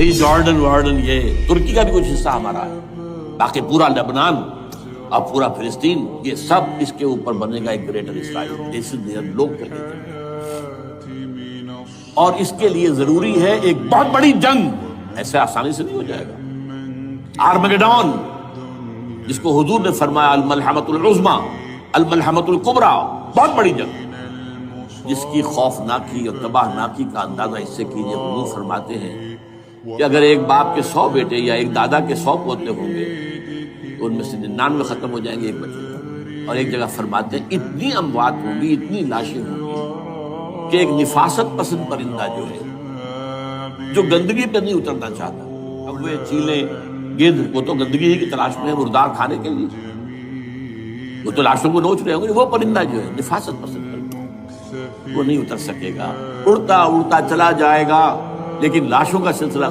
یہ Jordan warden یہ ترکی کا بھی کچھ حصہ ہمارا ہے، باقی پورا لبنان اور پورا فلسطین یہ سب اس کے اوپر بنے گا ایک گریٹر اسرائیل، جیسے لوگ کہتے ہیں۔ اور اس کے لیے ضروری ہے ایک بہت بڑی جنگ، ایسے آسانی سے نہیں ہو جائے گا۔ آرمگیڈون جس کو حضور نے فرمایا الملحمۃ العظمیٰ، الملحمۃ الکبریٰ، بہت بڑی جنگ جس کی خوفناکی اور تباہناکی کا اندازہ اس سے کیجیے۔ حضور فرماتے ہیں کہ اگر ایک باپ کے 100 بیٹے یا ایک دادا کے 100 پوتے ہوں گے تو ان میں سے 99 ختم ہو جائیں گے، ایک بچے گا۔ اور ایک جگہ فرماتے ہیں اتنی اموات ہوں گی، اتنی لاشیں ہوں گی کہ ایک نفاست پسند پرندہ جو ہے، جو گندگی پہ نہیں اترنا چاہتا، اب وہ چیلیں گدھ وہ تو گندگی ہی کی تلاش میں ہے مردار کھانے کے لیے، وہ تو لاشوں کو نوچ رہے ہوں گے، وہ پرندہ جو ہے نفاست پسند پرندہ وہ نہیں اتر سکے گا، اڑتا اڑتا چلا جائے گا، لیکن لاشوں کا سلسلہ